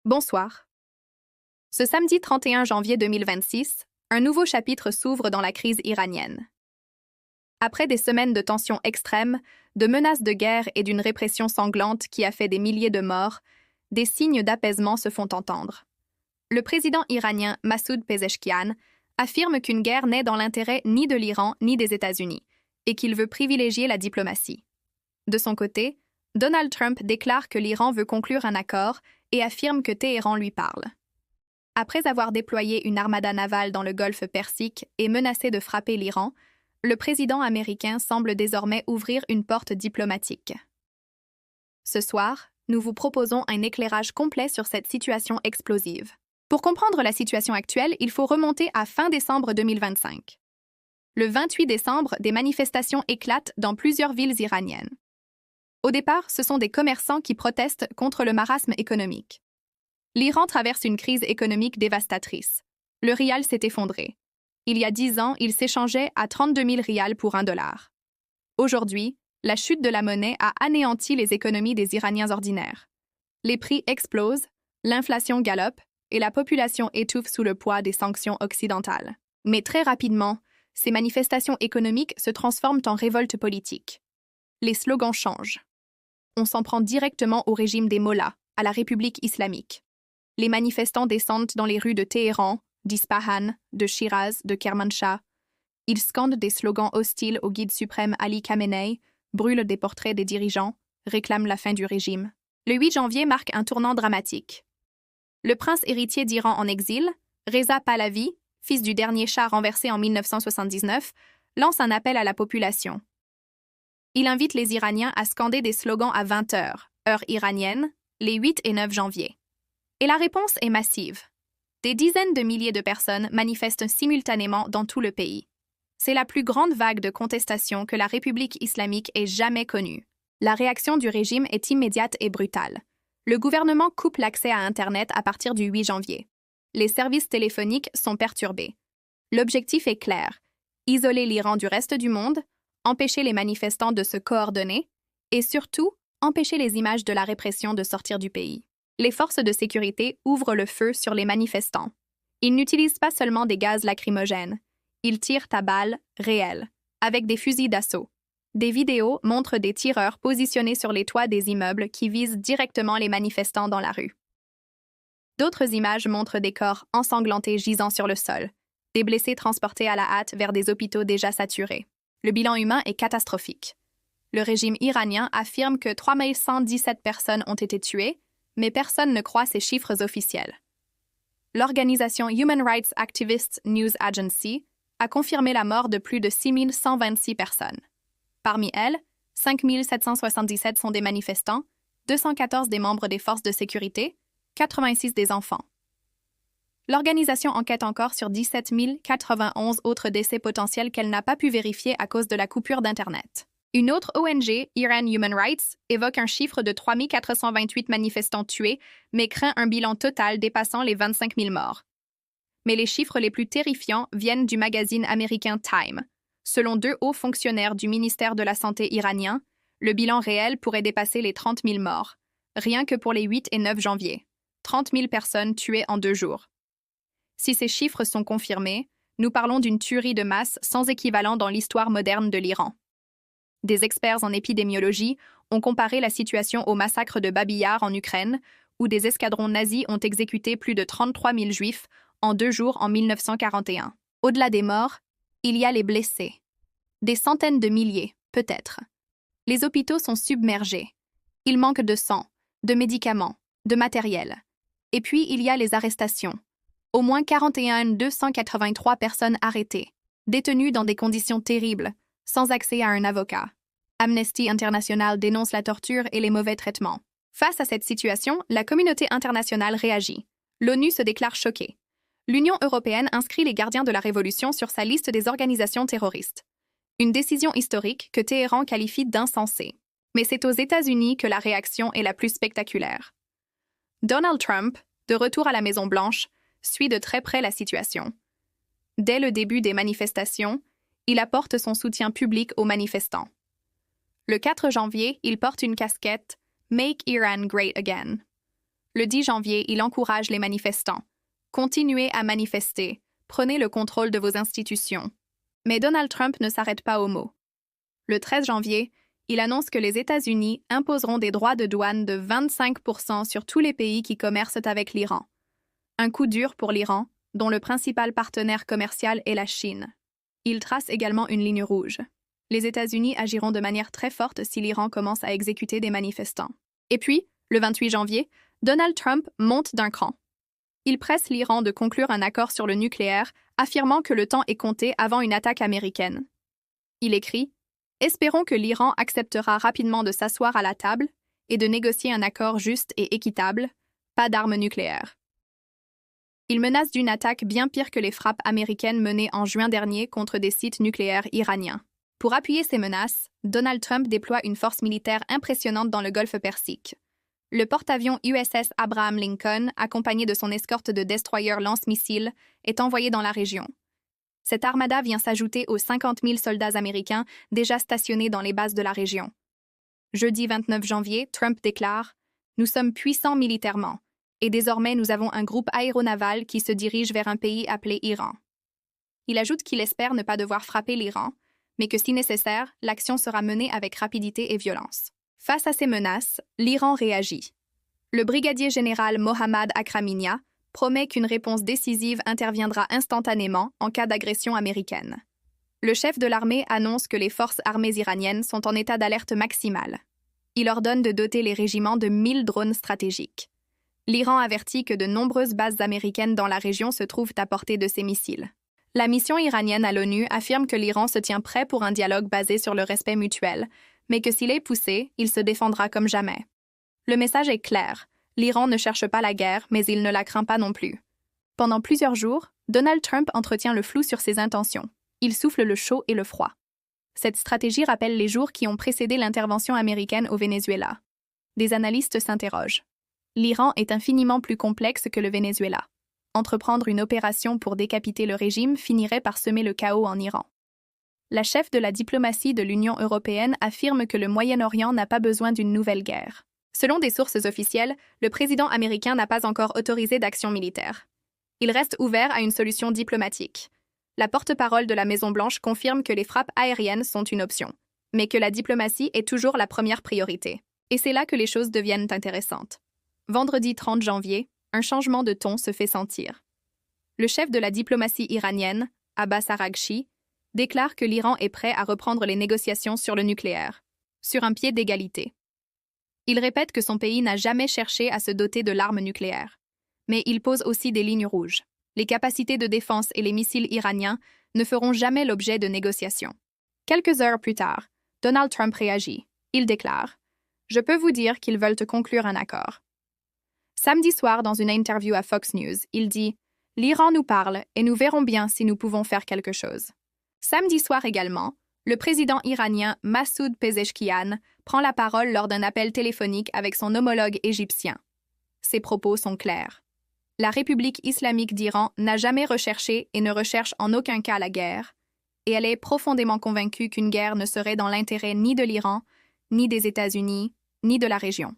Bonsoir. Ce samedi 31 janvier 2026, un nouveau chapitre s'ouvre dans la crise iranienne. Après des semaines de tensions extrêmes, de menaces de guerre et d'une répression sanglante qui a fait des milliers de morts, des signes d'apaisement se font entendre. Le président iranien Massoud Pezeshkian affirme qu'une guerre n'est dans l'intérêt ni de l'Iran ni des États-Unis et qu'il veut privilégier la diplomatie. De son côté, Donald Trump déclare que l'Iran veut conclure un accord et affirme que Téhéran lui parle. Après avoir déployé une armada navale dans le golfe Persique et menacé de frapper l'Iran, le président américain semble désormais ouvrir une porte diplomatique. Ce soir, nous vous proposons un éclairage complet sur cette situation explosive. Pour comprendre la situation actuelle, il faut remonter à fin décembre 2025. Le 28 décembre, des manifestations éclatent dans plusieurs villes iraniennes. Au départ, ce sont des commerçants qui protestent contre le marasme économique. L'Iran traverse une crise économique dévastatrice. Le rial s'est effondré. Il y a 10 ans, il s'échangeait à 32 000 rials pour $1. Aujourd'hui, la chute de la monnaie a anéanti les économies des Iraniens ordinaires. Les prix explosent, l'inflation galope et la population étouffe sous le poids des sanctions occidentales. Mais très rapidement, ces manifestations économiques se transforment en révoltes politiques. Les slogans changent. On s'en prend directement au régime des mollahs, à la République islamique. Les manifestants descendent dans les rues de Téhéran, d'Ispahan, de Shiraz, de Kermanshah. Ils scandent des slogans hostiles au guide suprême Ali Khamenei, brûlent des portraits des dirigeants, réclament la fin du régime. Le 8 janvier marque un tournant dramatique. Le prince héritier d'Iran en exil, Reza Pahlavi, fils du dernier shah renversé en 1979, lance un appel à la population. Il invite les Iraniens à scander des slogans à 20h, heure iranienne, les 8 et 9 janvier. Et la réponse est massive. Des dizaines de milliers de personnes manifestent simultanément dans tout le pays. C'est la plus grande vague de contestation que la République islamique ait jamais connue. La réaction du régime est immédiate et brutale. Le gouvernement coupe l'accès à Internet à partir du 8 janvier. Les services téléphoniques sont perturbés. L'objectif est clair: isoler l'Iran du reste du monde, empêcher les manifestants de se coordonner et surtout, empêcher les images de la répression de sortir du pays. Les forces de sécurité ouvrent le feu sur les manifestants. Ils n'utilisent pas seulement des gaz lacrymogènes. Ils tirent à balles réelles, avec des fusils d'assaut. Des vidéos montrent des tireurs positionnés sur les toits des immeubles qui visent directement les manifestants dans la rue. D'autres images montrent des corps ensanglantés gisant sur le sol, des blessés transportés à la hâte vers des hôpitaux déjà saturés. Le bilan humain est catastrophique. Le régime iranien affirme que 3117 personnes ont été tuées, mais personne ne croit ces chiffres officiels. L'organisation Human Rights Activists News Agency a confirmé la mort de plus de 6126 personnes. Parmi elles, 5777 sont des manifestants, 214 des membres des forces de sécurité, 86 des enfants. L'organisation enquête encore sur 17 091 autres décès potentiels qu'elle n'a pas pu vérifier à cause de la coupure d'Internet. Une autre ONG, Iran Human Rights, évoque un chiffre de 3 428 manifestants tués, mais craint un bilan total dépassant les 25 000 morts. Mais les chiffres les plus terrifiants viennent du magazine américain Time. Selon 2 hauts fonctionnaires du ministère de la Santé iranien, le bilan réel pourrait dépasser les 30 000 morts, rien que pour les 8 et 9 janvier. 30 000 personnes tuées en 2 jours. Si ces chiffres sont confirmés, nous parlons d'une tuerie de masse sans équivalent dans l'histoire moderne de l'Iran. Des experts en épidémiologie ont comparé la situation au massacre de Babi Yar en Ukraine, où des escadrons nazis ont exécuté plus de 33 000 juifs en 2 jours en 1941. Au-delà des morts, il y a les blessés. Des centaines de milliers, peut-être. Les hôpitaux sont submergés. Il manque de sang, de médicaments, de matériel. Et puis, il y a les arrestations. Au moins 41 283 personnes arrêtées, détenues dans des conditions terribles, sans accès à un avocat. Amnesty International dénonce la torture et les mauvais traitements. Face à cette situation, la communauté internationale réagit. L'ONU se déclare choquée. L'Union européenne inscrit les gardiens de la révolution sur sa liste des organisations terroristes. Une décision historique que Téhéran qualifie d'insensée. Mais c'est aux États-Unis que la réaction est la plus spectaculaire. Donald Trump, de retour à la Maison-Blanche, suit de très près la situation. Dès le début des manifestations, il apporte son soutien public aux manifestants. Le 4 janvier, il porte une casquette « Make Iran Great Again ». Le 10 janvier, il encourage les manifestants. Continuez à manifester. Prenez le contrôle de vos institutions. Mais Donald Trump ne s'arrête pas aux mots. Le 13 janvier, il annonce que les États-Unis imposeront des droits de douane de 25% sur tous les pays qui commercent avec l'Iran. Un coup dur pour l'Iran, dont le principal partenaire commercial est la Chine. Il trace également une ligne rouge. Les États-Unis agiront de manière très forte si l'Iran commence à exécuter des manifestants. Et puis, le 28 janvier, Donald Trump monte d'un cran. Il presse l'Iran de conclure un accord sur le nucléaire, affirmant que le temps est compté avant une attaque américaine. Il écrit « Espérons que l'Iran acceptera rapidement de s'asseoir à la table et de négocier un accord juste et équitable, pas d'armes nucléaires. » Il menace d'une attaque bien pire que les frappes américaines menées en juin dernier contre des sites nucléaires iraniens. Pour appuyer ces menaces, Donald Trump déploie une force militaire impressionnante dans le Golfe Persique. Le porte-avions USS Abraham Lincoln, accompagné de son escorte de destroyers lance-missiles, est envoyé dans la région. Cette armada vient s'ajouter aux 50 000 soldats américains déjà stationnés dans les bases de la région. Jeudi 29 janvier, Trump déclare « Nous sommes puissants militairement, et désormais nous avons un groupe aéronaval qui se dirige vers un pays appelé Iran. » Il ajoute qu'il espère ne pas devoir frapper l'Iran, mais que si nécessaire, l'action sera menée avec rapidité et violence. Face à ces menaces, l'Iran réagit. Le brigadier général Mohammad Akraminia promet qu'une réponse décisive interviendra instantanément en cas d'agression américaine. Le chef de l'armée annonce que les forces armées iraniennes sont en état d'alerte maximale. Il ordonne de doter les régiments de 1000 drones stratégiques. L'Iran avertit que de nombreuses bases américaines dans la région se trouvent à portée de ces missiles. La mission iranienne à l'ONU affirme que l'Iran se tient prêt pour un dialogue basé sur le respect mutuel, mais que s'il est poussé, il se défendra comme jamais. Le message est clair. L'Iran ne cherche pas la guerre, mais il ne la craint pas non plus. Pendant plusieurs jours, Donald Trump entretient le flou sur ses intentions. Il souffle le chaud et le froid. Cette stratégie rappelle les jours qui ont précédé l'intervention américaine au Venezuela. Des analystes s'interrogent. L'Iran est infiniment plus complexe que le Venezuela. Entreprendre une opération pour décapiter le régime finirait par semer le chaos en Iran. La chef de la diplomatie de l'Union européenne affirme que le Moyen-Orient n'a pas besoin d'une nouvelle guerre. Selon des sources officielles, le président américain n'a pas encore autorisé d'action militaire. Il reste ouvert à une solution diplomatique. La porte-parole de la Maison-Blanche confirme que les frappes aériennes sont une option, mais que la diplomatie est toujours la première priorité. Et c'est là que les choses deviennent intéressantes. Vendredi 30 janvier, un changement de ton se fait sentir. Le chef de la diplomatie iranienne, Abbas Araghchi, déclare que l'Iran est prêt à reprendre les négociations sur le nucléaire, sur un pied d'égalité. Il répète que son pays n'a jamais cherché à se doter de l'arme nucléaire. Mais il pose aussi des lignes rouges. Les capacités de défense et les missiles iraniens ne feront jamais l'objet de négociations. Quelques heures plus tard, Donald Trump réagit. Il déclare « Je peux vous dire qu'ils veulent conclure un accord. » Samedi soir, dans une interview à Fox News, il dit « L'Iran nous parle et nous verrons bien si nous pouvons faire quelque chose. » Samedi soir également, le président iranien Massoud Pezeshkian prend la parole lors d'un appel téléphonique avec son homologue égyptien. Ses propos sont clairs. La République islamique d'Iran n'a jamais recherché et ne recherche en aucun cas la guerre, et elle est profondément convaincue qu'une guerre ne serait dans l'intérêt ni de l'Iran, ni des États-Unis, ni de la région.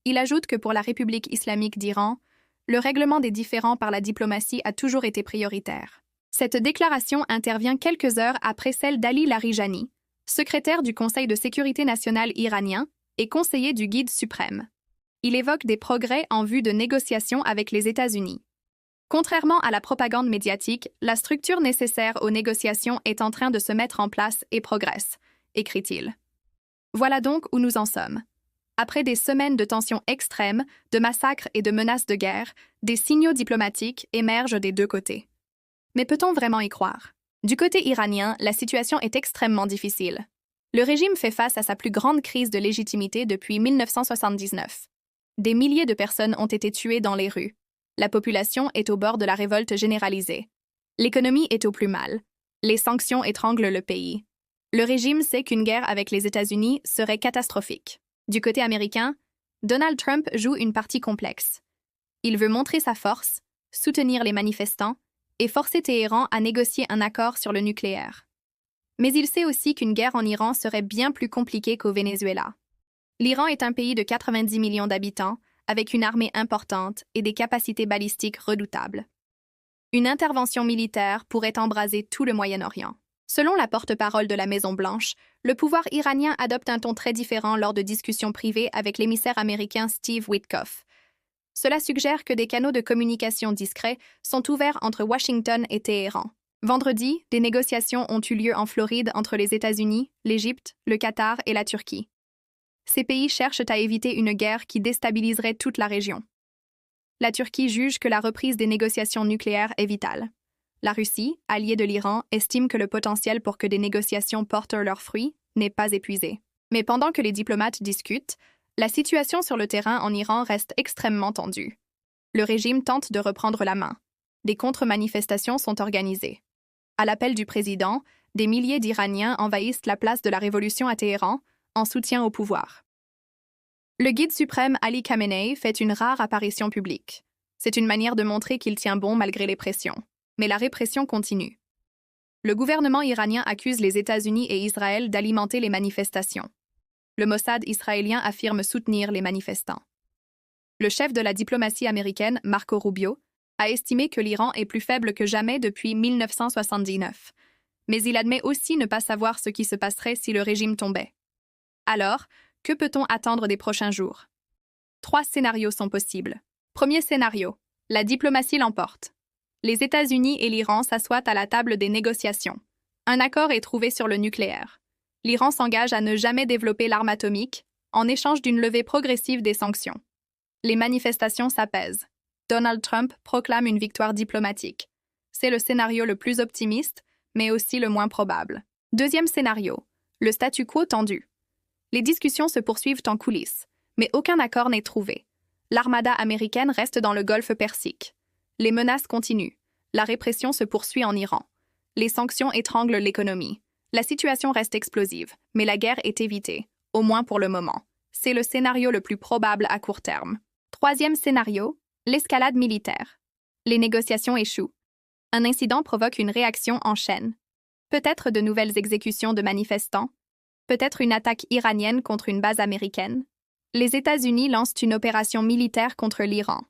Il ajoute que pour la République islamique d'Iran, le règlement des différends par la diplomatie a toujours été prioritaire. Cette déclaration intervient quelques heures après celle d'Ali Larijani, secrétaire du Conseil de sécurité nationale iranien et conseiller du Guide suprême. Il évoque des progrès en vue de négociations avec les États-Unis. Contrairement à la propagande médiatique, la structure nécessaire aux négociations est en train de se mettre en place et progresse, écrit-il. Voilà donc où nous en sommes. Après des semaines de tensions extrêmes, de massacres et de menaces de guerre, des signaux diplomatiques émergent des deux côtés. Mais peut-on vraiment y croire? Du côté iranien, la situation est extrêmement difficile. Le régime fait face à sa plus grande crise de légitimité depuis 1979. Des milliers de personnes ont été tuées dans les rues. La population est au bord de la révolte généralisée. L'économie est au plus mal. Les sanctions étranglent le pays. Le régime sait qu'une guerre avec les États-Unis serait catastrophique. Du côté américain, Donald Trump joue une partie complexe. Il veut montrer sa force, soutenir les manifestants et forcer Téhéran à négocier un accord sur le nucléaire. Mais il sait aussi qu'une guerre en Iran serait bien plus compliquée qu'au Venezuela. L'Iran est un pays de 90 millions d'habitants, avec une armée importante et des capacités balistiques redoutables. Une intervention militaire pourrait embraser tout le Moyen-Orient. Selon la porte-parole de la Maison-Blanche, le pouvoir iranien adopte un ton très différent lors de discussions privées avec l'émissaire américain Steve Witkoff. Cela suggère que des canaux de communication discrets sont ouverts entre Washington et Téhéran. Vendredi, des négociations ont eu lieu en Floride entre les États-Unis, l'Égypte, le Qatar et la Turquie. Ces pays cherchent à éviter une guerre qui déstabiliserait toute la région. La Turquie juge que la reprise des négociations nucléaires est vitale. La Russie, alliée de l'Iran, estime que le potentiel pour que des négociations portent leurs fruits n'est pas épuisé. Mais pendant que les diplomates discutent, la situation sur le terrain en Iran reste extrêmement tendue. Le régime tente de reprendre la main. Des contre-manifestations sont organisées. À l'appel du président, des milliers d'Iraniens envahissent la place de la Révolution à Téhéran en soutien au pouvoir. Le guide suprême Ali Khamenei fait une rare apparition publique. C'est une manière de montrer qu'il tient bon malgré les pressions. Mais la répression continue. Le gouvernement iranien accuse les États-Unis et Israël d'alimenter les manifestations. Le Mossad israélien affirme soutenir les manifestants. Le chef de la diplomatie américaine, Marco Rubio, a estimé que l'Iran est plus faible que jamais depuis 1979. Mais il admet aussi ne pas savoir ce qui se passerait si le régime tombait. Alors, que peut-on attendre des prochains jours? 3 scénarios sont possibles. Premier scénario, la diplomatie l'emporte. Les États-Unis et l'Iran s'assoient à la table des négociations. Un accord est trouvé sur le nucléaire. L'Iran s'engage à ne jamais développer l'arme atomique en échange d'une levée progressive des sanctions. Les manifestations s'apaisent. Donald Trump proclame une victoire diplomatique. C'est le scénario le plus optimiste, mais aussi le moins probable. Deuxième scénario, le statu quo tendu. Les discussions se poursuivent en coulisses, mais aucun accord n'est trouvé. L'armada américaine reste dans le golfe Persique. Les menaces continuent. La répression se poursuit en Iran. Les sanctions étranglent l'économie. La situation reste explosive, mais la guerre est évitée, au moins pour le moment. C'est le scénario le plus probable à court terme. Troisième scénario, l'escalade militaire. Les négociations échouent. Un incident provoque une réaction en chaîne. Peut-être de nouvelles exécutions de manifestants, peut-être une attaque iranienne contre une base américaine. Les États-Unis lancent une opération militaire contre l'Iran.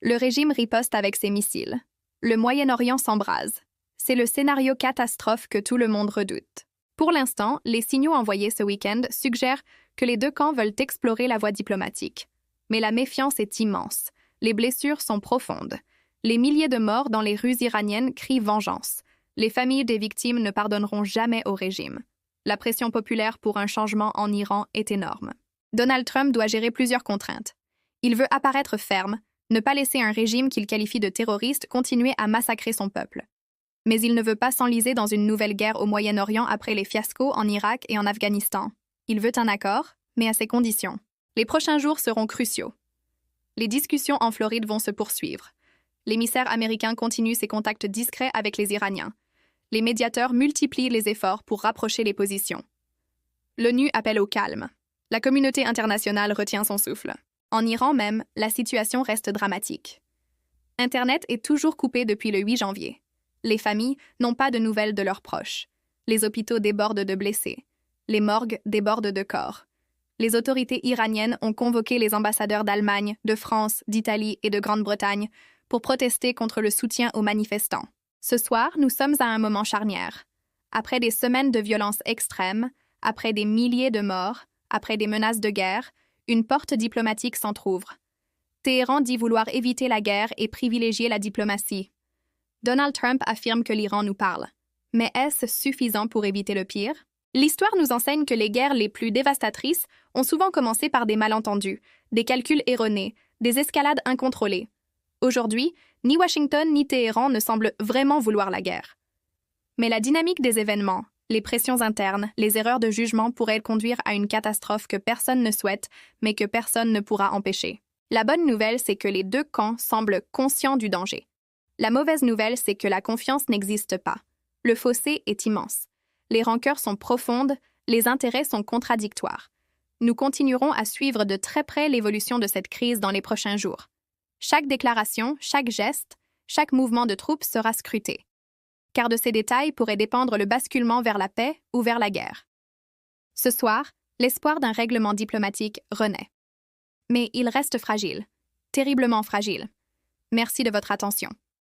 Le régime riposte avec ses missiles. Le Moyen-Orient s'embrase. C'est le scénario catastrophe que tout le monde redoute. Pour l'instant, les signaux envoyés ce week-end suggèrent que les deux camps veulent explorer la voie diplomatique. Mais la méfiance est immense. Les blessures sont profondes. Les milliers de morts dans les rues iraniennes crient vengeance. Les familles des victimes ne pardonneront jamais au régime. La pression populaire pour un changement en Iran est énorme. Donald Trump doit gérer plusieurs contraintes. Il veut apparaître ferme, ne pas laisser un régime qu'il qualifie de terroriste continuer à massacrer son peuple. Mais il ne veut pas s'enliser dans une nouvelle guerre au Moyen-Orient après les fiascos en Irak et en Afghanistan. Il veut un accord, mais à ses conditions. Les prochains jours seront cruciaux. Les discussions en Floride vont se poursuivre. L'émissaire américain continue ses contacts discrets avec les Iraniens. Les médiateurs multiplient les efforts pour rapprocher les positions. L'ONU appelle au calme. La communauté internationale retient son souffle. En Iran même, la situation reste dramatique. Internet est toujours coupé depuis le 8 janvier. Les familles n'ont pas de nouvelles de leurs proches. Les hôpitaux débordent de blessés. Les morgues débordent de corps. Les autorités iraniennes ont convoqué les ambassadeurs d'Allemagne, de France, d'Italie et de Grande-Bretagne pour protester contre le soutien aux manifestants. Ce soir, nous sommes à un moment charnière. Après des semaines de violence extrême, après des milliers de morts, après des menaces de guerre, une porte diplomatique s'entrouvre. Téhéran dit vouloir éviter la guerre et privilégier la diplomatie. Donald Trump affirme que l'Iran nous parle. Mais est-ce suffisant pour éviter le pire? L'histoire nous enseigne que les guerres les plus dévastatrices ont souvent commencé par des malentendus, des calculs erronés, des escalades incontrôlées. Aujourd'hui, ni Washington ni Téhéran ne semblent vraiment vouloir la guerre. Mais la dynamique des événements, les pressions internes, les erreurs de jugement pourraient conduire à une catastrophe que personne ne souhaite, mais que personne ne pourra empêcher. La bonne nouvelle, c'est que les deux camps semblent conscients du danger. La mauvaise nouvelle, c'est que la confiance n'existe pas. Le fossé est immense. Les rancœurs sont profondes, les intérêts sont contradictoires. Nous continuerons à suivre de très près l'évolution de cette crise dans les prochains jours. Chaque déclaration, chaque geste, chaque mouvement de troupes sera scruté. Car de ces détails pourrait dépendre le basculement vers la paix ou vers la guerre. Ce soir, l'espoir d'un règlement diplomatique renaît. Mais il reste fragile. terriblement fragile. Merci de votre attention.